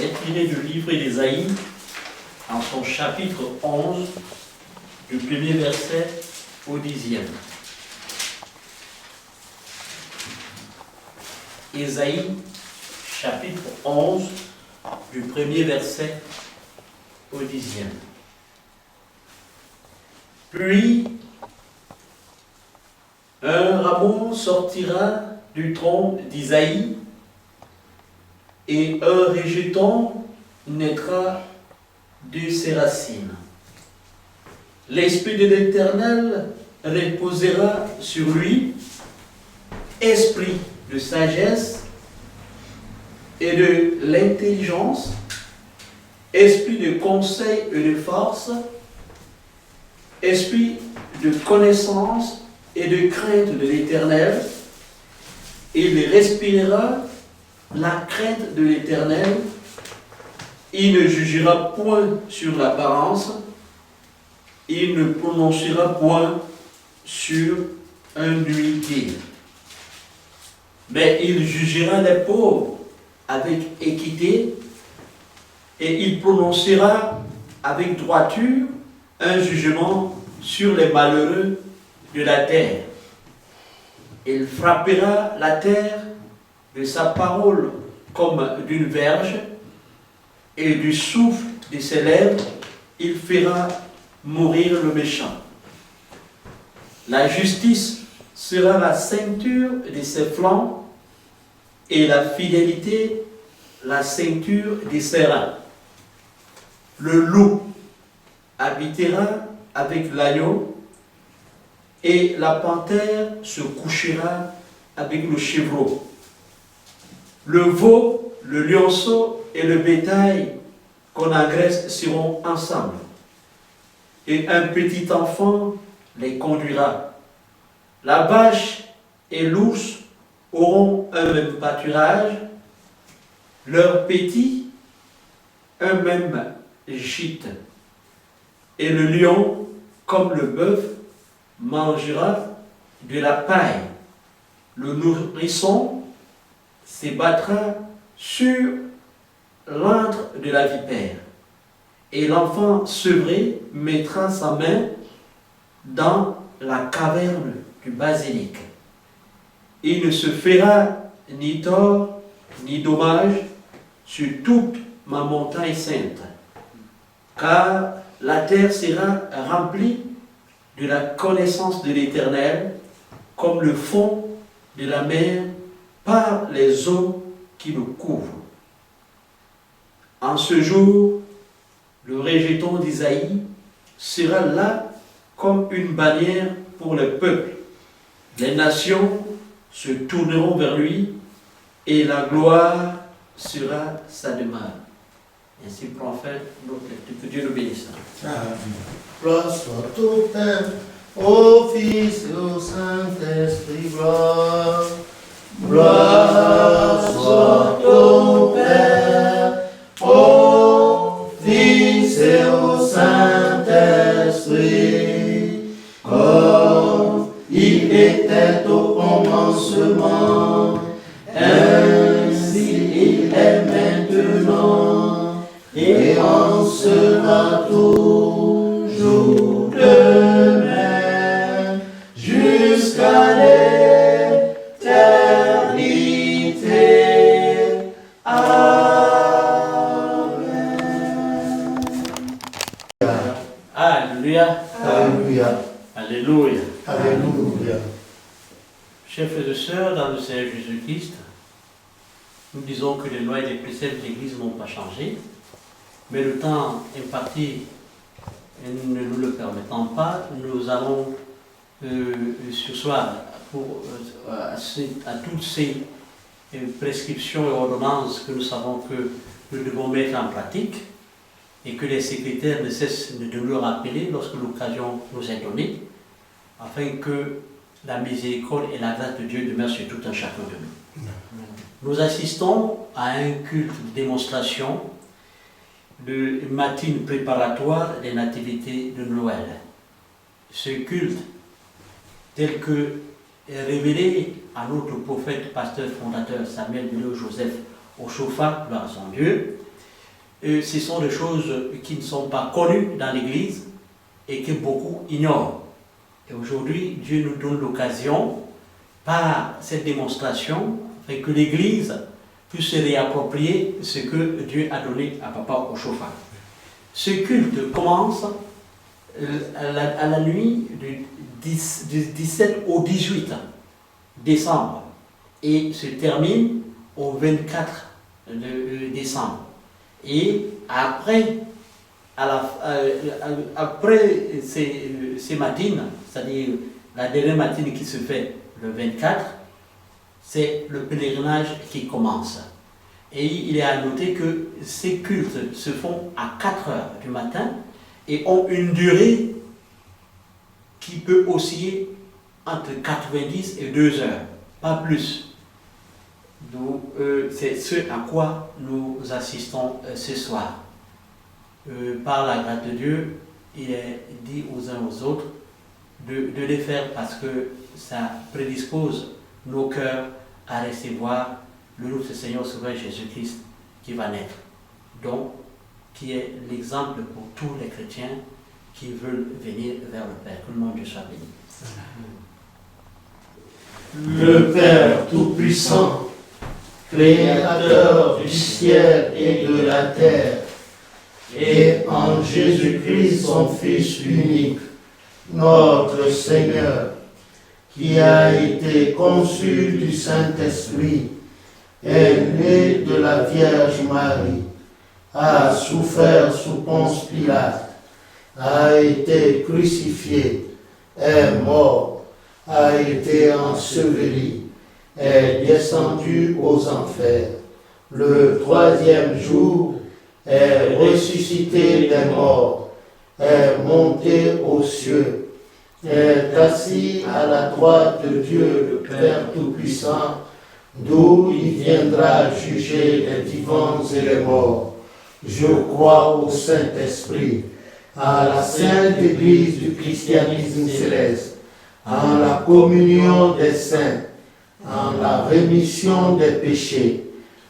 est tiré du livre d'Ésaïe, en son chapitre 11, du premier verset au 10e. Ésaïe, chapitre 11, du premier verset au 10e. Puis, un rameau sortira du tronc d'Isaïe, et un rejeton naîtra de ses racines. L'Esprit de l'Éternel reposera sur lui, esprit de sagesse et de l'intelligence, esprit de conseil et de force, esprit de connaissance et de crainte de l'Éternel. Il respirera la crainte de l'Éternel. Il ne jugera point sur l'apparence. Il ne prononcera point sur un nullité. Mais il jugera les pauvres avec équité, et il prononcera avec droiture un jugement sur les malheureux de la terre. Il frappera la terre de sa parole comme d'une verge, et du souffle de ses lèvres, il fera mourir le méchant. La justice sera la ceinture de ses flancs, et la fidélité la ceinture de ses reins. Le loup habitera avec l'agneau, et la panthère se couchera avec le chevreau. Le veau, le lionceau et le bétail qu'on agresse seront ensemble, et un petit enfant les conduira. La vache et l'ours auront un même pâturage, leurs petits un même gîte, et le lion, comme le bœuf, mangera de la paille. Le nourrisson se battra sur l'antre de la vipère, et l'enfant sevré mettra sa main dans la caverne du basilic. Il ne se fera ni tort ni dommage sur toute ma montagne sainte, car la terre sera remplie de la connaissance de l'Éternel, comme le fond de la mer par les eaux qui le couvrent. En ce jour, le rejeton d'Isaïe sera là comme une bannière pour le peuple. Les nations se tourneront vers lui, et la gloire sera sa demeure. Ainsi prophète notre lecture. Que Dieu nous bénisse. Amen. Gloire soit au Père, au Fils et au Saint-Esprit. Gloire. Gloire soit au Père, au Fils et au Saint-Esprit, comme il était au commencement, ainsi il est maintenant, et en sera toujours de même, jusqu'à l'éternité. Amen. Alléluia. Alléluia. Alléluia. Alléluia. Chers frères et sœurs, dans le Seigneur Jésus-Christ, nous disons que les lois et les préceptes de l'Église n'ont pas changé, mais le temps imparti ne nous le permettant pas, nous allons ce soir, à toutes ces prescriptions et ordonnances que nous savons que nous devons mettre en pratique, et que les secrétaires ne cessent de nous le rappeler lorsque l'occasion nous est donnée, afin que la miséricorde et la grâce de Dieu demeurent sur tout un chacun de nous. Nous assistons à un culte de démonstration de matine préparatoire des nativités de Noël. Ce culte, tel que révélé à notre prophète, pasteur, fondateur Samuel Bélo Joseph au Chauffard, gloire à son Dieu, ce sont des choses qui ne sont pas connues dans l'Église et que beaucoup ignorent. Et aujourd'hui, Dieu nous donne l'occasion, par cette démonstration, que l'Église puisse se réapproprier ce que Dieu a donné à Papa Oshofa. Ce culte commence à la nuit du 17 au 18 décembre et se termine au 24 décembre. Et après, après ces matines, c'est-à-dire la dernière matinée qui se fait le 24, c'est le pèlerinage qui commence. Et il est à noter que ces cultes se font à 4 heures du matin et ont une durée qui peut osciller entre 90 et 2 heures, pas plus. C'est ce à quoi nous assistons ce soir. Par la grâce de Dieu, il est dit aux uns aux autres de les faire parce que ça prédispose nos cœurs à recevoir le notre Seigneur Sauveur Jésus-Christ qui va naître. Donc, qui est l'exemple pour tous les chrétiens qui veulent venir vers le Père. Que le nom de Dieu soit béni. Le Père Tout-Puissant, Créateur du ciel et de la terre, et en Jésus-Christ, son Fils unique, notre Seigneur, qui a été conçu du Saint-Esprit, est né de la Vierge Marie, a souffert sous Ponce Pilate, a été crucifié, est mort, a été enseveli, est descendu aux enfers. Le troisième jour, est ressuscité des morts, est monté aux cieux, est assis à la droite de Dieu le Père Tout-Puissant, d'où il viendra juger les vivants et les morts. Je crois au Saint-Esprit, à la Sainte Église du christianisme céleste, en la communion des saints, en la rémission des péchés,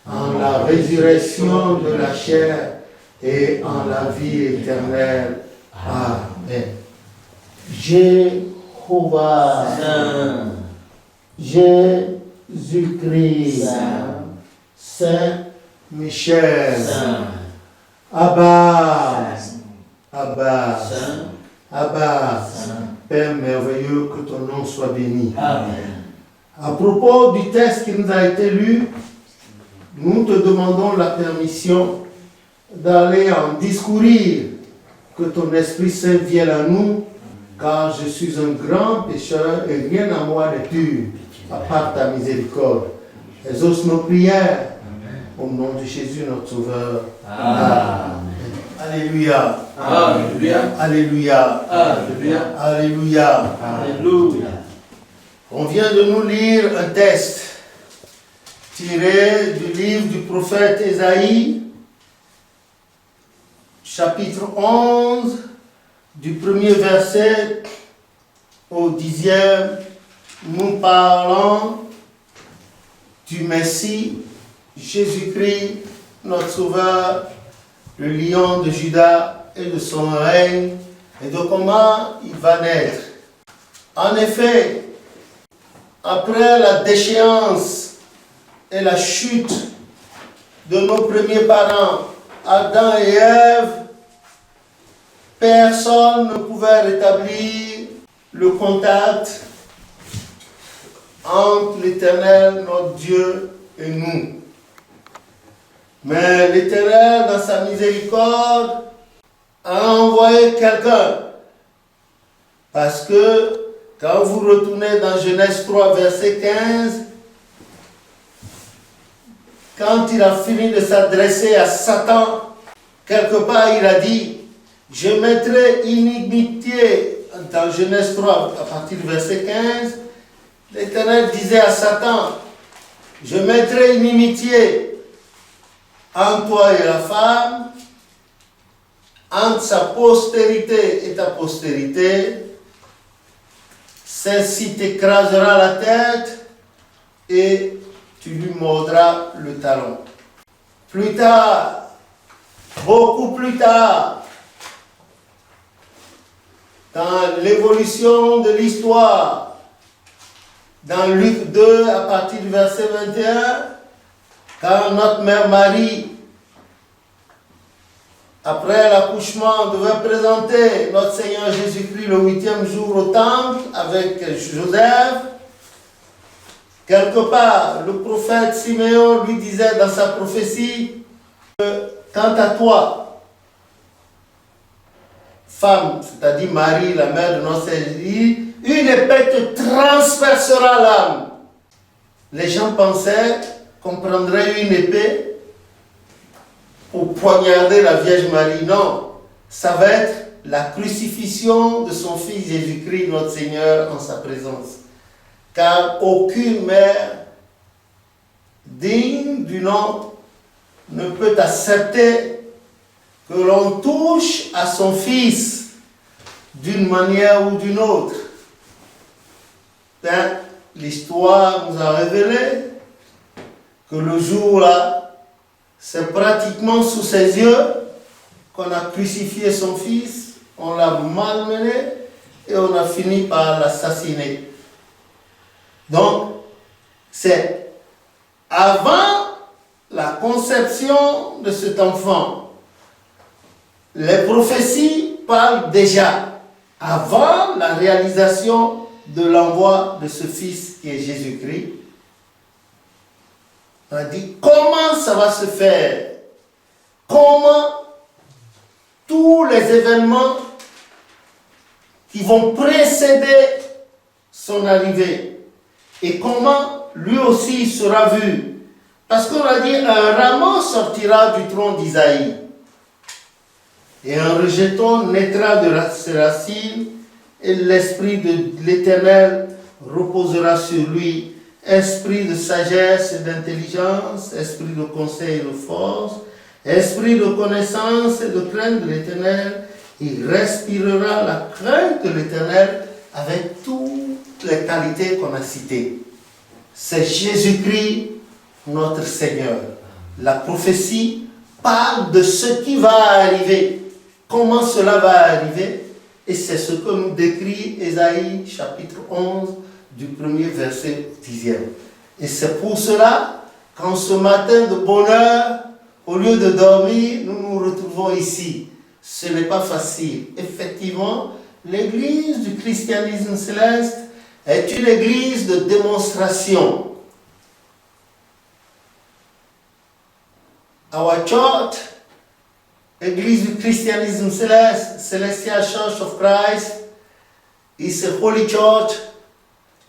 en la résurrection de la chair et en la vie éternelle. Amen. Jéhovah, Saint, Jésus-Christ, Saint, Saint Michel, Saint, Abba, Abba, Saint, Abba, Saint. Père merveilleux, que ton nom soit béni. Amen. À propos du texte qui nous a été lu, nous te demandons la permission d'aller en discourir, que ton Esprit Saint vienne à nous, car je suis un grand pécheur et rien à moi n'est pur, à part ta miséricorde. Exauce nos prières, au nom de Jésus notre Sauveur. Amen. Alléluia. Alléluia. Alléluia. Alléluia. Alléluia. Alléluia. On vient de nous lire un texte tiré du livre du prophète Ésaïe, chapitre 11, du premier verset au 10e, nous parlons du Messie, Jésus-Christ, notre Sauveur, le lion de Juda et de son règne, et de comment il va naître. En effet, après la déchéance et la chute de nos premiers parents, Adam et Ève, personne ne pouvait rétablir le contact entre l'Éternel, notre Dieu, et nous. Mais l'Éternel, dans sa miséricorde, a envoyé quelqu'un. Parce que, quand vous retournez dans Genèse 3, verset 15, quand il a fini de s'adresser à Satan, quelque part il a dit, je mettrai inimitié, dans Genèse 3, à partir du verset 15, l'Éternel disait à Satan, je mettrai inimitié entre toi et la femme, entre sa postérité et ta postérité, celle-ci t'écrasera la tête et tu lui mordras le talon. Plus tard, Beaucoup plus tard, dans l'évolution de l'histoire, dans Luc 2, à partir du verset 21, quand notre mère Marie, après l'accouchement, devait présenter notre Seigneur Jésus-Christ le 8e jour au temple avec Joseph, quelque part, le prophète Siméon lui disait dans sa prophétie, quant à toi, femme, c'est-à-dire Marie, la mère de notre Seigneur, une épée te transpercera l'âme. Les gens pensaient qu'on prendrait une épée pour poignarder la Vierge Marie. Non, ça va être la crucifixion de son Fils Jésus-Christ, notre Seigneur, en sa présence. Car aucune mère digne du nom ne peut accepter que l'on touche à son Fils d'une manière ou d'une autre. Ben, l'histoire nous a révélé que le jour-là, c'est pratiquement sous ses yeux qu'on a crucifié son Fils, on l'a malmené et on a fini par l'assassiner. Donc, c'est avant la conception de cet enfant. Les prophéties parlent déjà avant la réalisation de l'envoi de ce Fils qui est Jésus-Christ. On a dit comment ça va se faire, comment tous les événements qui vont précéder son arrivée et comment lui aussi sera vu. Parce qu'on a dit un rameau sortira du tronc d'Isaïe et un rejeton naîtra de ses racines et l'esprit de l'Éternel reposera sur lui. Esprit de sagesse et d'intelligence, esprit de conseil et de force, esprit de connaissance et de crainte de l'Éternel, il respirera la crainte de l'Éternel avec toutes les qualités qu'on a citées. C'est Jésus-Christ, notre Seigneur. La prophétie parle de ce qui va arriver, comment cela va arriver, et c'est ce que nous décrit Ésaïe chapitre 11, du premier verset au 10e. Et c'est pour cela qu'en ce matin de bonheur, au lieu de dormir, nous nous retrouvons ici. Ce n'est pas facile. Effectivement, l'église du christianisme céleste est une église de démonstration. Our church, église du christianisme céleste, Celestial Church of Christ, is a holy church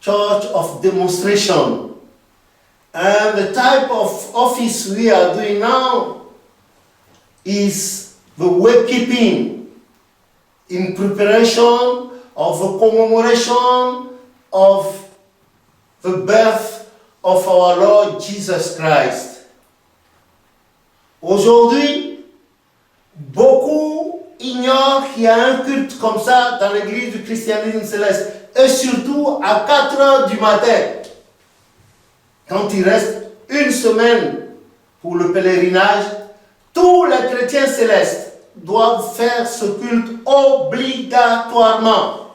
of demonstration. And the type of office we are doing now is the wakekeeping in preparation of the commemoration of the birth of our Lord Jesus Christ. Aujourd'hui, beaucoup ignorent qu'il y a un culte comme ça dans l'église du christianisme céleste. Et surtout à 4 heures du matin, quand il reste une semaine pour le pèlerinage, tous les chrétiens célestes doivent faire ce culte obligatoirement.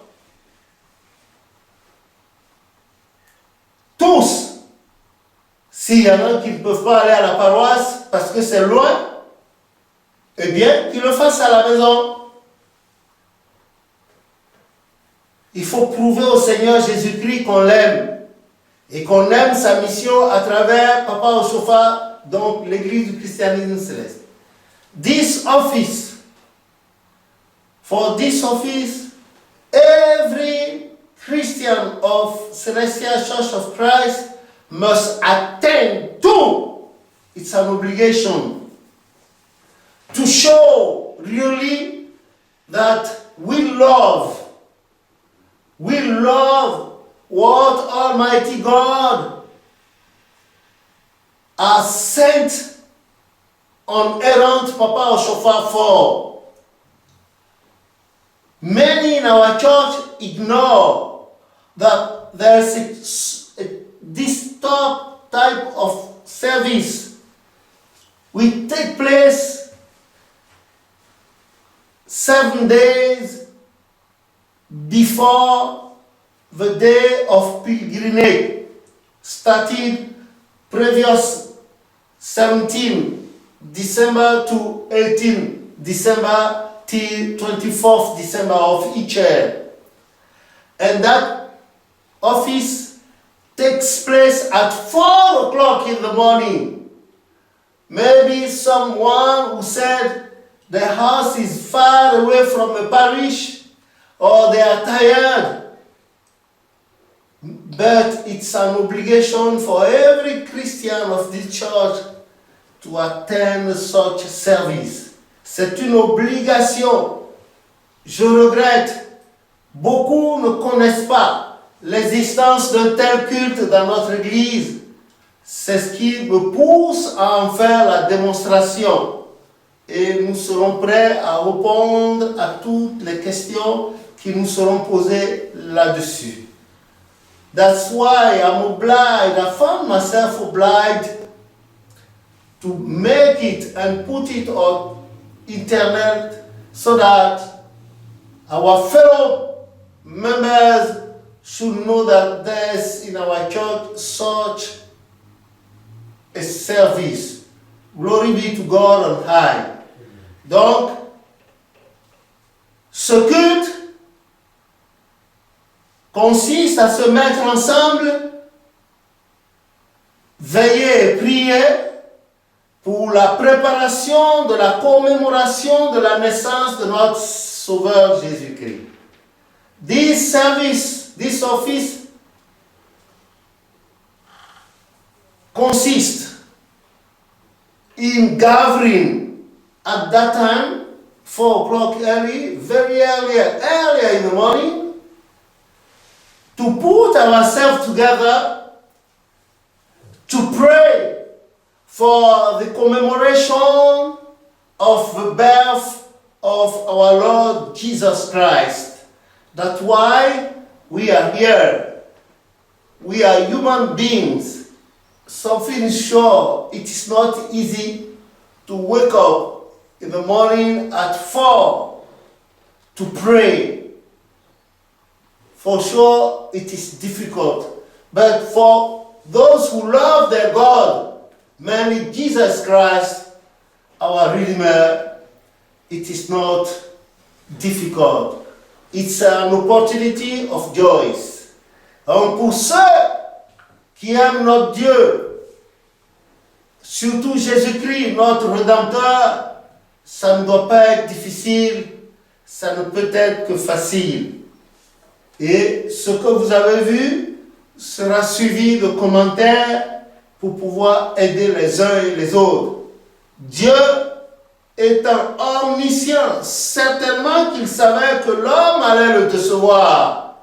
Tous. S'il y en a qui ne peuvent pas aller à la paroisse parce que c'est loin, eh bien, qu'ils le fassent à la maison. Il faut prouver au Seigneur Jésus-Christ qu'on l'aime et qu'on aime sa mission à travers Papa Oshofa, donc l'église du christianisme céleste. For this office, every Christian of Celestial Church of Christ must attend to. It's an obligation to show really that we love what Almighty God has sent on errant Papa Oshofa for. Many in our church ignore that there's this type of service will take place 7 days before the day of pilgrimage, started previous 17 December to 18 December till 24th December of each year. And that office takes place at 4 o'clock in the morning. Maybe someone who said the house is far away from the parish or they are tired. But it's an obligation for every Christian of this church to attend such service. C'est une obligation. Je regrette, beaucoup ne connaissent pas l'existence d'un tel culte dans notre Église. C'est ce qui me pousse à en faire la démonstration. Et nous serons prêts à répondre à toutes les questions qui nous seront posées là-dessus. That's why I'm obliged, I found myself obliged to make it and put it on internet so that our fellow members should know that there's in our church such a service. Glory be to God on high. Donc, ce culte consiste à se mettre ensemble, veiller et prier pour la préparation de la commémoration de la naissance de notre Sauveur Jésus-Christ. This service, this office consists in gathering at that time, 4 o'clock early, very earlier in the morning, to put ourselves together to pray for the commemoration of the birth of our Lord Jesus Christ. That's why we are here. We are human beings. Something is sure, it is not easy to wake up in the morning at 4 to pray. For sure, it is difficult. But for those who love their God, mainly Jesus Christ, our Redeemer, it is not difficult. It's an opportunity of joys. Donc pour ceux qui aiment notre Dieu, surtout Jésus-Christ, notre Rédempteur, ça ne doit pas être difficile, ça ne peut être que facile. Et ce que vous avez vu sera suivi de commentaires pour pouvoir aider les uns et les autres. Dieu étant omniscient, certainement qu'il savait que l'homme allait le décevoir.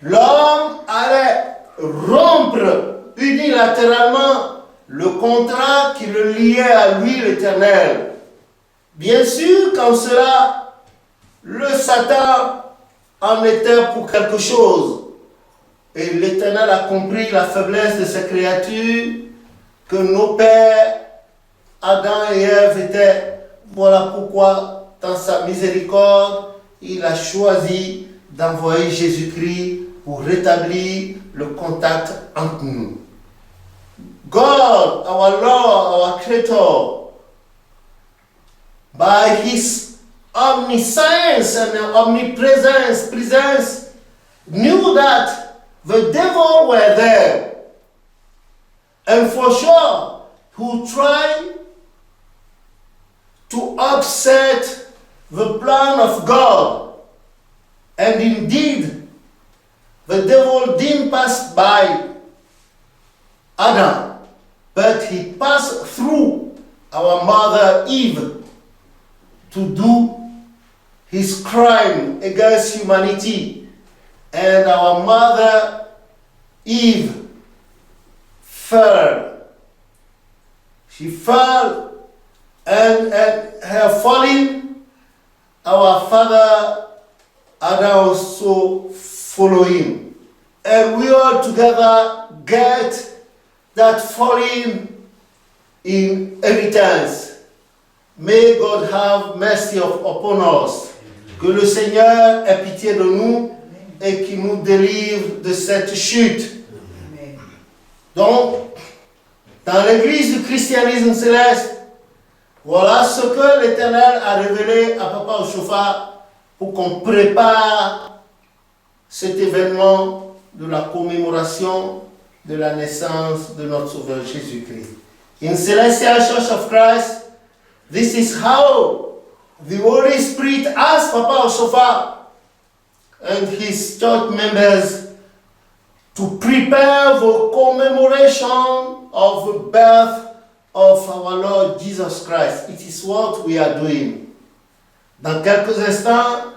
L'homme allait rompre unilatéralement le contrat qui le liait à lui, l'Éternel. Bien sûr, quand cela, le Satan en était pour quelque chose. Et l'Éternel a compris la faiblesse de ces créatures, que nos pères, Adam et Ève étaient. Voilà pourquoi, dans sa miséricorde, il a choisi d'envoyer Jésus-Christ pour rétablir le contact entre nous. God, our Lord, our Creator, by His omniscience and omnipresence, knew that the devil were there. And for sure, who tried to upset the plan of God. And indeed, the devil didn't pass by Adam, but he passed through our mother Eve to do his crime against humanity. And our mother Eve fell. She fell, and her falling, our father Adam also followed him. And we all together get that falling inheritance. May God have mercy upon us. Que le Seigneur ait pitié de nous et qu'il nous délivre de cette chute. Donc, dans l'église du christianisme céleste, voilà ce que l'Éternel a révélé à Papa Oshofa pour qu'on prépare cet événement de la commémoration de la naissance de notre Sauveur Jésus-Christ. In Celestial Church of Christ, this is how the Holy Spirit asked Papa Oshofa and his church members to prepare the commemoration of the birth of our Lord Jesus Christ. It is what we are doing. Dans quelques instants,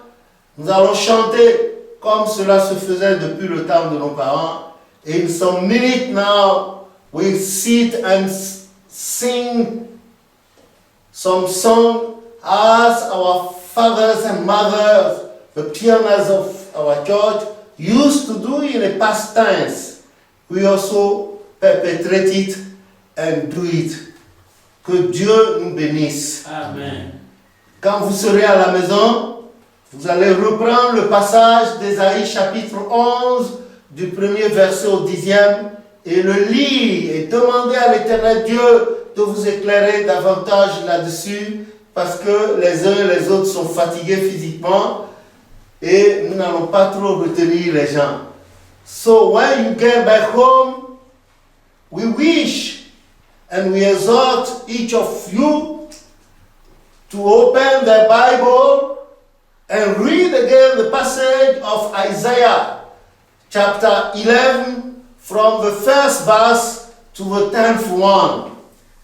nous allons chanter comme cela se faisait depuis le temps de nos parents. In some minutes now, we'll sit and sing some song as our fathers and mothers, the pioneers of our church, used to do in the past tense. We also perpetrate it and do it. Que Dieu nous bénisse. Amen. Quand vous serez à la maison, vous allez reprendre le passage d'Ésaïe chapitre 11, du premier verset au 10e, et le lire et demander à l'Éternel Dieu de vous éclairer davantage là-dessus, parce que les uns et les autres sont fatigués physiquement, et nous n'allons pas trop retenir les gens. So when you get back home, we wish and we exhort each of you to open the Bible and read again the passage of Isaiah chapter 11 from the first verse to the 10th one,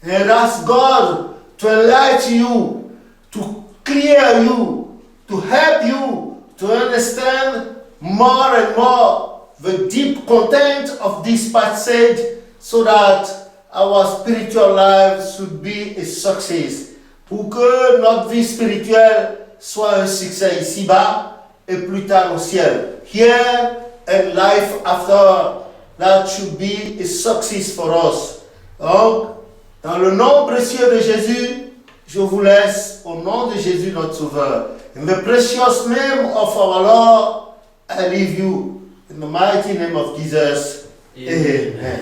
and ask God to enlighten you, to clear you, to help you to understand more and more the deep content of this passage, so that our spiritual lives should be a success. Pour que notre vie spirituelle soit un succès ici-bas et plus tard au ciel. Here and life after, that should be a success for us. Donc, dans le nom précieux de Jésus, je vous laisse au nom de Jésus notre Sauveur. In the precious name of our Lord, I leave you. In the mighty name of Jesus. Amen.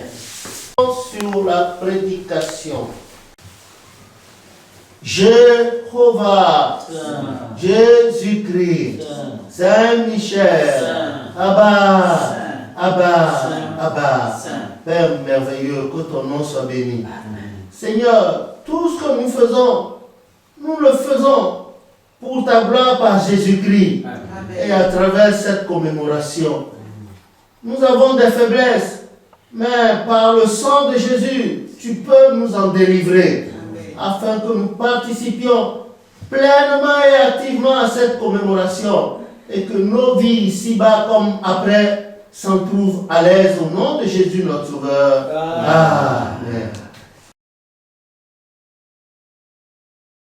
Sur la prédication. Jéhovah, Jésus-Christ, Saint-Michel, Abba, Abba, Père merveilleux, que ton nom soit béni. Seigneur, tout ce que nous faisons, nous le faisons pour ta gloire par Jésus-Christ. Et à travers cette commémoration, nous avons des faiblesses, mais par le sang de Jésus, tu peux nous en délivrer, afin que nous participions pleinement et activement à cette commémoration, et que nos vies ici-bas comme après s'en trouvent à l'aise au nom de Jésus notre Sauveur. Amen.